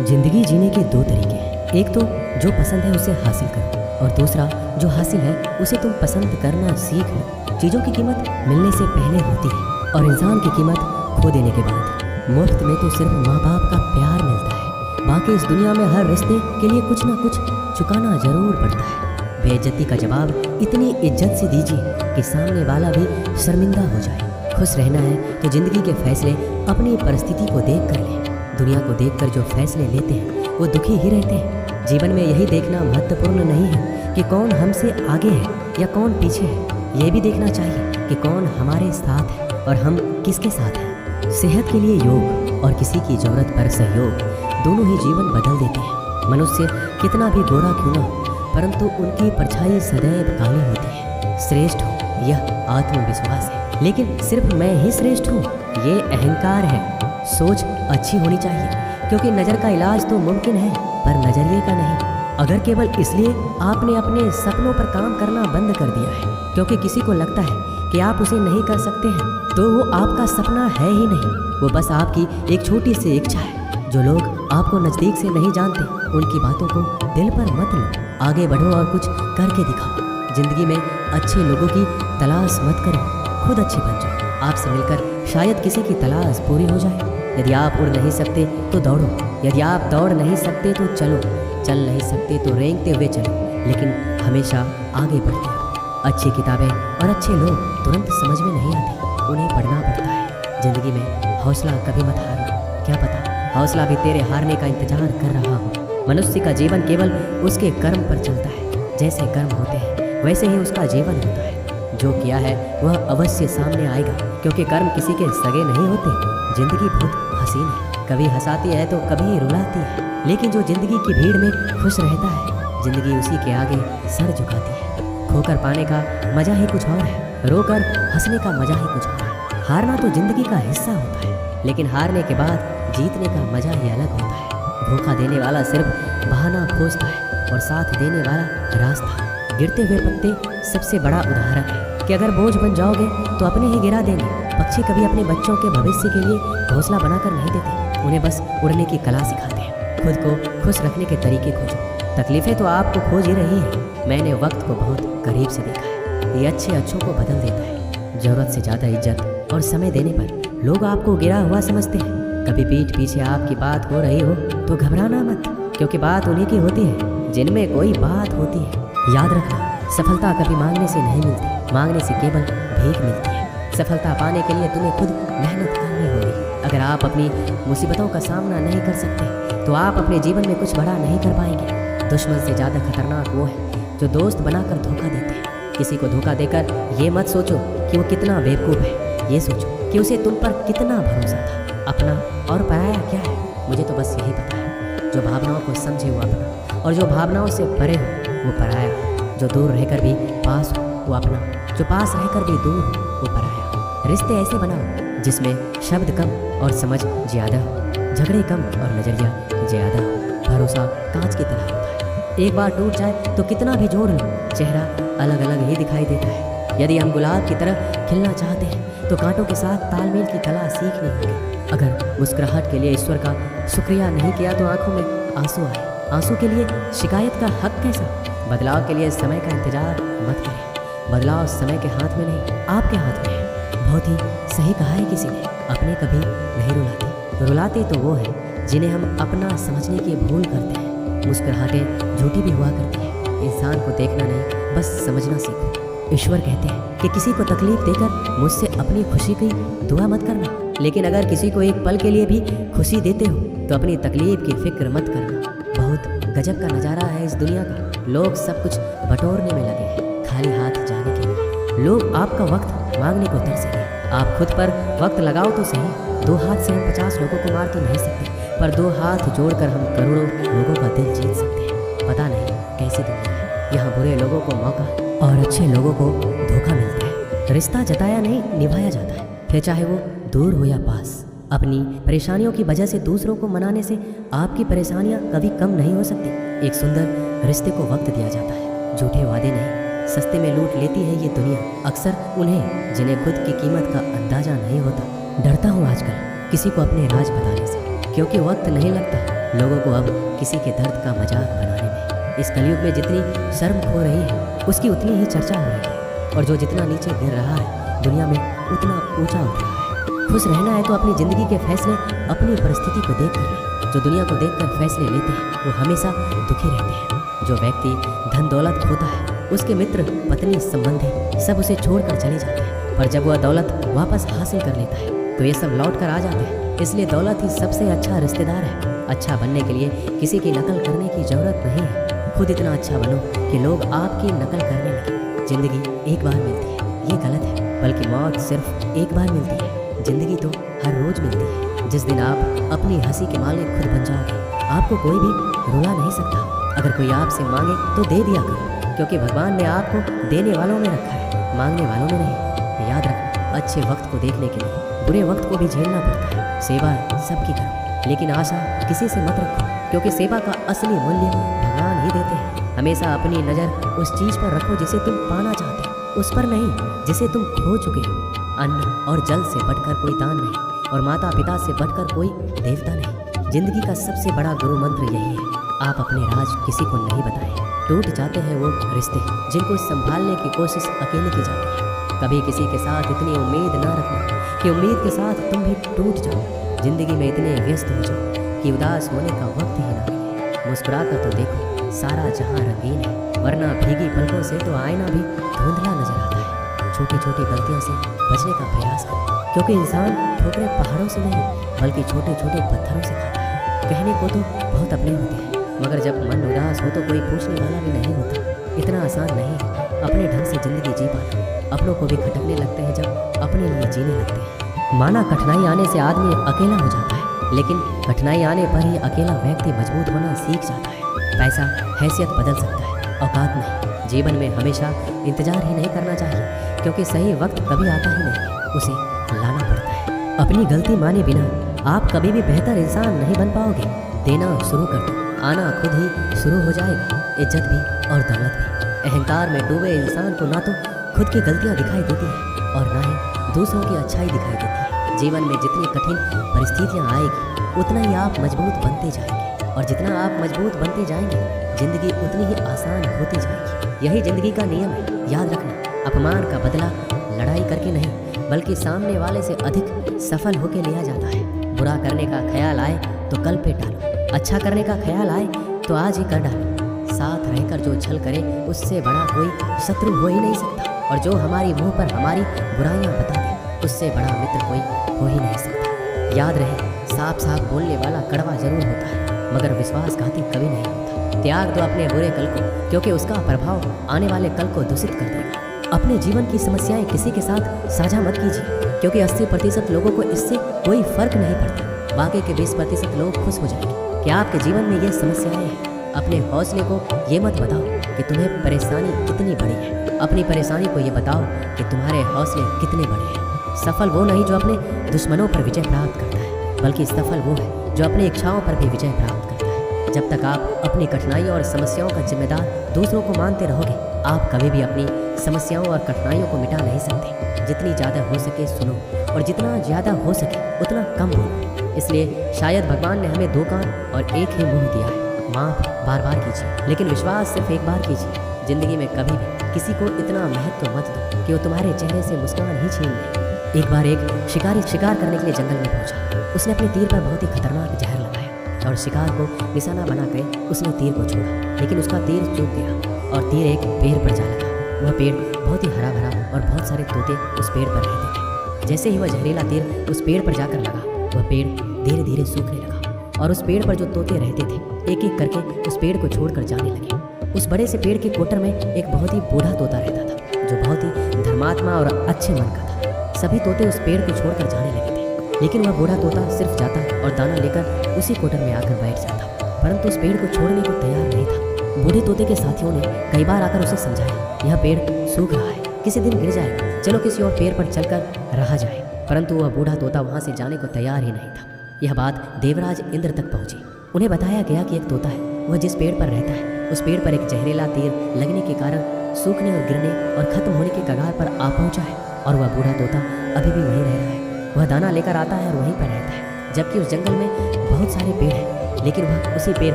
जिंदगी जीने के दो तरीके हैं। एक तो जो पसंद है उसे हासिल करो, और दूसरा जो हासिल है उसे तुम पसंद करना सीख लो। चीज़ों की कीमत मिलने से पहले होती है और इंसान की कीमत खो देने के बाद। मुफ्त में तो सिर्फ माँ बाप का प्यार मिलता है, बाकी इस दुनिया में हर रिश्ते के लिए कुछ ना कुछ चुकाना जरूर पड़ता है। बेइज्जती का जवाब इतनी इज्जत से दीजिए कि सामने वाला भी शर्मिंदा हो जाए। खुश रहना है तो जिंदगी के फैसले अपनी परिस्थिति को देख कर लें। दुनिया को देखकर जो फैसले लेते हैं वो दुखी ही रहते हैं। जीवन में यही देखना महत्वपूर्ण नहीं है कि कौन हमसे आगे है या कौन पीछे है, ये भी देखना चाहिए कि कौन हमारे साथ है और हम किसके साथ हैं। सेहत के लिए योग और किसी की ज़रूरत पर सहयोग दोनों ही जीवन बदल देते हैं। मनुष्य कितना भी गोरा क्यों ना हो, परंतु उनकी परछाई सदैव काली होती है। श्रेष्ठ हो यह आत्मविश्वास है, लेकिन सिर्फ मैं ही श्रेष्ठ हूँ ये अहंकार है। सोच अच्छी होनी चाहिए, क्योंकि नज़र का इलाज तो मुमकिन है पर नज़रिए का नहीं। अगर केवल इसलिए आपने अपने सपनों पर काम करना बंद कर दिया है क्योंकि किसी को लगता है कि आप उसे नहीं कर सकते हैं, तो वो आपका सपना है ही नहीं, वो बस आपकी एक छोटी सी इच्छा है। जो लोग आपको नज़दीक से नहीं जानते उनकी बातों को दिल पर मत लो, आगे बढ़ो और कुछ करके दिखाओ। जिंदगी में अच्छे लोगों की तलाश मत करो, खुद अच्छे बन जाओ। आपसे मिलकर शायद किसी की तलाश पूरी हो जाए। यदि आप उड़ नहीं सकते तो दौड़ो, यदि आप दौड़ नहीं सकते तो चलो, चल नहीं सकते तो रेंगते हुए चलो, लेकिन हमेशा आगे बढ़ते रहो। अच्छी किताबें और अच्छे लोग तुरंत समझ में नहीं आते, उन्हें पढ़ना पड़ता है। जिंदगी में हौसला कभी मत हारना, क्या पता हौसला भी तेरे हारने का इंतजार कर रहा हो। मनुष्य का जीवन केवल उसके कर्म पर चलता है, जैसे कर्म होते हैं वैसे ही उसका जीवन होता है। जो किया है वह अवश्य सामने आएगा, क्योंकि कर्म किसी के सगे नहीं होते। जिंदगी बहुत हसीन है, कभी हंसाती है तो कभी रुलाती है, लेकिन जो जिंदगी की भीड़ में खुश रहता है जिंदगी उसी के आगे सर झुकाती है। खोकर पाने का मजा ही कुछ और है, रोकर हंसने का मजा ही कुछ और है। हारना तो जिंदगी का हिस्सा होता है, लेकिन हारने के बाद जीतने का मजा ही अलग होता है। धोखा देने वाला सिर्फ बहाना खोजता है और साथ देने वाला रास्ता। गिरते हुए पत्ते सबसे बड़ा उदाहरण है कि अगर बोझ बन जाओगे तो अपने ही गिरा देंगे। पक्षी कभी अपने बच्चों के भविष्य के लिए घोंसला बनाकर नहीं देते, उन्हें बस उड़ने की कला सिखाते हैं। खुद को खुश रखने के तरीके खोजो, तकलीफें तो आपको खोज ही रही है। मैंने वक्त को बहुत करीब से देखा है, ये अच्छे अच्छों को बदल देता है। ज़रूरत से ज़्यादा इज्जत और समय देने पर लोग आपको गिरा हुआ समझते हैं। कभी पीठ पीछे आपकी बात हो रही हो तो घबराना मत, क्योंकि बात उन्हीं की होती है जिनमें कोई बात होती है। याद रखना, सफलता कभी मांगने से नहीं मिलती, मांगने से केवल भीख मिलती है। सफलता पाने के लिए तुम्हें खुद मेहनत करनी होगी। अगर आप अपनी मुसीबतों का सामना नहीं कर सकते तो आप अपने जीवन में कुछ बड़ा नहीं कर पाएंगे। दुश्मन से ज़्यादा खतरनाक वो है जो दोस्त बनाकर धोखा देते हैं। किसी को धोखा देकर ये मत सोचो कि वो कितना बेवकूफ़ है, ये सोचो कि उसे तुम पर कितना भरोसा था। अपना और पराया क्या है, मुझे तो बस यही पता है। जो भावनाओं को समझे वो अपना, और जो भावनाओं से परे हो वो पराया। जो दूर रहकर भी पास हो वो अपना, जो पास रहकर भी दूर हो वो पराया। रिश्ते ऐसे बनाओ जिसमें शब्द कम और समझ ज़्यादा हो, झगड़े कम और नज़रिया ज़्यादा हो। भरोसा कांच की तरह होता है, एक बार टूट जाए तो कितना भी जोड़ लो चेहरा अलग अलग ही दिखाई देता है। यदि हम गुलाब की तरह खिलना चाहते हैं तो कांटों के साथ तालमेल की कला सीखनी होगी। अगर मुस्कुराहट के लिए ईश्वर का शुक्रिया नहीं किया तो आंखों में आंसू आए। आंसू के लिए शिकायत का हक कैसा? बदलाव के लिए समय का इंतजार मत करें, बदलाव समय के हाथ में नहीं आपके हाथ में है। बहुत ही सही कहा है किसी ने, अपने कभी नहीं रुलाते, रुलाते तो वो है जिन्हें हम अपना समझने की भूल करते हैं। मुस्कुराहटें झूठी भी हुआ करती हैं। इंसान को देखना नहीं बस समझना सीखो। ईश्वर कहते हैं कि किसी को तकलीफ देकर मुझसे अपनी खुशी की दुआ मत करना, लेकिन अगर किसी को एक पल के लिए भी खुशी देते हो तो अपनी तकलीफ की फिक्र मत करना। बहुत गजब का नज़ारा है इस दुनिया का, लोग सब कुछ बटोरने में लगे हैं खाली हाथ जाने के लिए। लोग आपका वक्त मांगने को तरसेंगे। आप खुद पर वक्त लगाओ तो सही। 2 हाथ से हम 50 लोगों को मार तो नहीं सकते, पर 2 हाथ जोड़कर हम करोड़ों लोगों का दिल जीत सकते हैं। पता नहीं कैसी दुनिया है, यहाँ बुरे लोगों को मौका और अच्छे लोगों को धोखा मिलता है। रिश्ता जताया नहीं निभाया जाता है, फिर चाहे वो दूर हो या पास। अपनी परेशानियों की वजह से दूसरों को मनाने से आपकी परेशानियाँ कभी कम नहीं हो सकती। एक सुंदर रिश्ते को वक्त दिया जाता है, झूठे वादे नहीं। सस्ते में लूट लेती है ये दुनिया अक्सर उन्हें जिन्हें खुद की कीमत का अंदाजा नहीं होता। डरता हूँ आजकल किसी को अपने राज बताने से, क्योंकि वक्त नहीं लगता लोगों को अब किसी के दर्द का मजाक बनाने में। इस कलयुग में जितनी शर्म खो रही है उसकी उतनी ही चर्चा हो रही है, और जो जितना नीचे गिर रहा है दुनिया में उतना ऊंचा उठ रहा है। खुश रहना है तो अपनी ज़िंदगी के फैसले अपनी परिस्थिति को देख कर लें। जो दुनिया को देखकर फैसले लेते हैं वो हमेशा दुखी रहते हैं। जो व्यक्ति धन दौलत खोता है उसके मित्र पत्नी संबंधी सब उसे छोड़कर चले जाते हैं, पर जब वह दौलत वापस हासिल कर लेता है तो ये सब लौट कर आ जाते हैं। इसलिए दौलत ही सबसे अच्छा रिश्तेदार है। अच्छा बनने के लिए किसी की नकल करने की ज़रूरत नहीं है, खुद इतना अच्छा बनो कि लोग आपकी नकल करने लगे। ज़िंदगी एक बार मिलती है ये गलत है, बल्कि मौत सिर्फ एक बार मिलती है। ज़िंदगी तो हर रोज़ मिलती है। जिस दिन आप अपनी हंसी के मालिक खुद बन जाओगे आपको कोई भी रुला नहीं सकता। अगर कोई आपसे मांगे तो दे दिया करो, क्योंकि भगवान ने आपको देने वालों में रखा है, मांगने वालों में नहीं। याद रखो, अच्छे वक्त को देखने के लिए बुरे वक्त को भी झेलना पड़ता है। सेवा सबकी करो, लेकिन आशा किसी से मत रखो, क्योंकि सेवा का असली मूल्य भगवान ही देते हैं। हमेशा अपनी नज़र उस चीज़ पर रखो जिसे तुम पाना चाहते हो, उस पर नहीं जिसे तुम खो चुके हो। अन्न और जल से बढ़कर कोई दान नहीं, और माता पिता से बढ़कर कोई देवता नहीं। जिंदगी का सबसे बड़ा गुरु मंत्र यही है, आप अपने राज किसी को नहीं बताएं। टूट जाते हैं वो रिश्ते जिनको संभालने की कोशिश अकेले की जाती है। कभी किसी के साथ इतनी उम्मीद ना रखना कि उम्मीद के साथ तुम भी टूट जाओ। जिंदगी में इतने व्यस्त हो जाओ कि उदास होने का वक्त ही ना मिले। मुस्कुरा कर तो देखो, सारा जहां रंगीन है, वरना भीगी पलकों से तो आईना भी धुंधला नजर आता है। छोटी छोटी गलतियों से बचने का प्रयास करो, क्योंकि इंसान ठोकरें पहाड़ों से नहीं बल्कि छोटे छोटे पत्थरों से खाता है। कहने को तो बहुत अपने होते हैं, मगर जब मन उदास हो तो कोई पूछने वाला भी नहीं होता। इतना आसान नहीं है अपने ढंग से ज़िंदगी जी पाना। अपनों को भी खटकने लगते हैं जब अपने लिए जीने लगते हैं। माना कठिनाई आने से आदमी अकेला हो जाता है, लेकिन कठिनाई आने पर ही अकेला व्यक्ति मजबूत होना सीख जाता है। पैसा हैसियत बदल सकता है, औकात नहीं। जीवन में हमेशा इंतजार ही नहीं करना चाहिए, क्योंकि सही वक्त कभी आता ही नहीं, उसे लाना पड़ता है। अपनी गलती माने बिना आप कभी भी बेहतर इंसान नहीं बन पाओगे। देना शुरू कर दो, आना खुद ही शुरू हो जाएगा। इज्जत भी और दौलत भी। अहंकार में डूबे इंसान को ना तो खुद की गलतियां दिखाई देती है और ना ही दूसरों की अच्छाई दिखाई देती है। जीवन में जितनी कठिन परिस्थितियां आएगी उतना ही आप मजबूत बनते जाएंगे, और जितना आप मजबूत बनते जाएंगे जिंदगी उतनी ही आसान होती जाएगी। यही जिंदगी का नियम है। याद रखना, अपमान का बदला लड़ाई करके नहीं बल्कि सामने वाले से अधिक सफल होकर लिया जाता है। बुरा करने का ख्याल आए तो कल पे टालो, अच्छा करने का ख्याल आए तो आज ही कर डालो। साथ रहकर जो छल करे उससे बड़ा कोई शत्रु हो ही नहीं सकता, और जो हमारी मुंह पर हमारी बुराइयां बता दे उससे बड़ा मित्र कोई हो ही नहीं सकता। याद रहे, साफ साफ बोलने वाला कड़वा जरूर होता है, मगर विश्वासघाती कभी नहीं होता। त्याग दो अपने बुरे कल को, क्योंकि उसका प्रभाव आने वाले कल को दूषित कर देगा। अपने जीवन की समस्याएं किसी के साथ साझा मत कीजिए, क्योंकि 80% लोगों को इससे कोई फर्क नहीं पड़ता। बाकी के 20% लोग खुश हो जाएंगे कि आपके जीवन में ये समस्याएं हैं। अपने हौसले को ये मत बताओ कि तुम्हें परेशानी कितनी बड़ी है, अपनी परेशानी को ये बताओ कि तुम्हारे हौसले कितने बड़े हैं। सफल वो नहीं जो अपने दुश्मनों पर विजय प्राप्त करता है, बल्कि सफल वो है जो अपनी इच्छाओं पर भी विजय प्राप्त करता है। जब तक आप अपनी कठिनाइयों और समस्याओं का जिम्मेदार दूसरों को मानते रहोगे, आप कभी भी अपनी समस्याओं और कठिनाइयों को मिटा नहीं सकते। जितनी ज़्यादा हो सके सुनो, और जितना ज़्यादा हो सके उतना कम बोलो। इसलिए शायद भगवान ने हमें 2 कान और एक ही मुंह दिया है। माफ़ बार बार कीजिए, लेकिन विश्वास सिर्फ एक बार कीजिए। जिंदगी में कभी भी किसी को इतना महत्व मत दो कि वो तुम्हारे चेहरे से मुस्कान ही छीन ले। एक बार एक शिकारी शिकार करने के लिए जंगल में पहुंचा। उसने अपने तीर पर बहुत ही खतरनाक जहर लगाया और शिकार को निशाना बनाकर उसने तीर को छोड़ा, लेकिन उसका तीर चूक गया और तीर एक पेड़ पर जा लगा। वह पेड़ बहुत ही हरा भरा और बहुत सारे तोते उस पेड़ पर रहते थे। जैसे ही वह जहरीला तीर उस पेड़ पर जाकर लगा, वह पेड़ धीरे धीरे सूखने लगा, और उस पेड़ पर जो तोते रहते थे एक एक करके उस पेड़ को छोड़कर जाने लगे। उस बड़े से पेड़ के कोटर में एक बहुत ही बूढ़ा तोता रहता था, जो बहुत ही धर्मात्मा और अच्छे मन का था। सभी तोते उस पेड़ को छोड़कर जाने लगे थे, लेकिन वह बूढ़ा तोता सिर्फ जाता और दाना लेकर उसी कोटर में आकर बैठ जाता, परंतु उस पेड़ को छोड़ने को तैयार नहीं था। बूढ़े तोते के साथियों ने कई बार आकर उसे समझाया, यह पेड़ सूख रहा है, किसी दिन गिर जाएगा, चलो किसी और पेड़ पर चलकर रहा जाए, परंतु वह बूढ़ा तोता वहाँ से जाने को तैयार ही नहीं था। यह बात देवराज इंद्र तक पहुंची। उन्हें बताया गया कि एक तोता है, वह जिस पेड़ पर रहता है उस पेड़ पर एक जहरीला तीर लगने के कारण सूखने और गिरने और खत्म होने के कगार पर आ पहुंचा है, और वह बूढ़ा तोता अभी भी वहीं रह रहा है। वह दाना लेकर आता है और वहीं पर रहता है, जबकि उस जंगल में बहुत सारे पेड़ हैं लेकिन वह उसी पेड़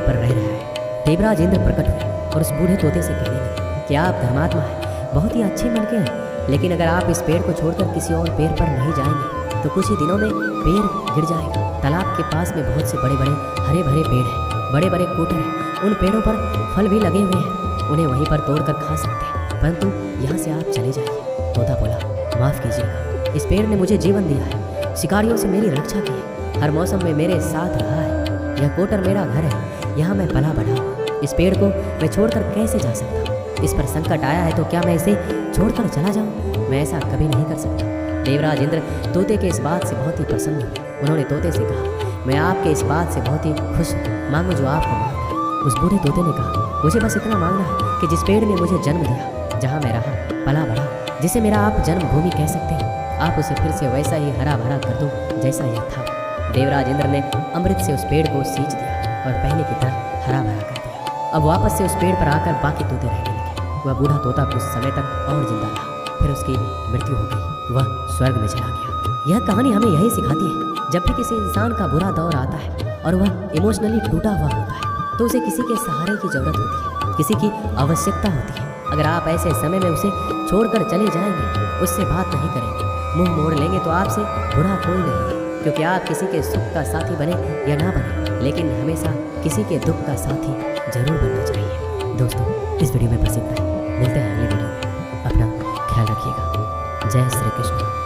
पर रह रहा है। देवराज इंद्र प्रकट हुए और उस बूढ़े तोते से कहने लगे कि आप धर्मात्मा हैं, बहुत ही अच्छे मन के हैं, लेकिन अगर आप इस पेड़ को छोड़कर किसी और पेड़ पर नहीं जाएंगे तो कुछ ही दिनों में पेड़ गिर जाएगा। तालाब के पास में बहुत से बड़े बड़े हरे भरे पेड़ हैं, बड़े बड़े कोटर हैं, उन पेड़ों पर फल भी लगे हुए हैं, उन्हें वहीं पर तोड़कर खा सकते हैं, परंतु यहाँ से आप चले जाइए। तोता बोला, माफ़ कीजिएगा, इस पेड़ ने मुझे जीवन दिया है, शिकारियों से मेरी रक्षा की है, हर मौसम में मेरे साथ रहा है, यह कोटर मेरा घर है, यहाँ मैं पला बढ़ा हूँ, इस पेड़ को मैं छोड़कर कैसे जा सकता हूँ? इस पर संकट आया है तो क्या मैं इसे छोड़कर चला जाऊँ? मैं ऐसा कभी नहीं कर सकता। देवराज इंद्र तोते के इस बात से बहुत ही प्रसन्न हुए। उन्होंने तोते से कहा, मैं आपके इस बात से बहुत ही खुश हूँ, मांगो जो आपको मांगना है। उस बूढ़े तोते ने कहा, मुझे बस इतना मांगना है कि जिस पेड़ ने मुझे जन्म दिया, जहाँ मैं रहा पला बढ़ा, जिसे मेरा आप जन्मभूमि कह सकते हैं, आप उसे फिर से वैसा ही हरा भरा कर दो जैसा यह था। देवराज इंद्र ने अमृत से उस पेड़ को सींच दिया और पहले की तरह हरा भरा कर दिया। अब वापस से उस पेड़ पर आकर बाकी तोते रहने लगे। वह बूढ़ा तोता कुछ समय तक और जिंदा रहा, फिर उसकी मृत्यु हो गई, वह स्वर्ग में चला गया। यह कहानी हमें यही सिखाती है, जब भी किसी इंसान का बुरा दौर आता है और वह इमोशनली टूटा हुआ होता है तो उसे किसी के सहारे की जरूरत होती है, किसी की आवश्यकता होती है। अगर आप ऐसे समय में उसे छोड़कर चले जाएंगे, उससे बात नहीं करेंगे, मुंह मोड़ लेंगे तो आपसे बुरा कोई नहीं है, क्योंकि आप किसी के सुख का साथी बने या ना बने, लेकिन हमेशा किसी के दुख का साथी जरूर बनना चाहिए। दोस्तों, इस वीडियो में बस इतना ही। मिलते हैं अगले वीडियो में, अपना ख्याल रखिएगा। जय श्री कृष्ण।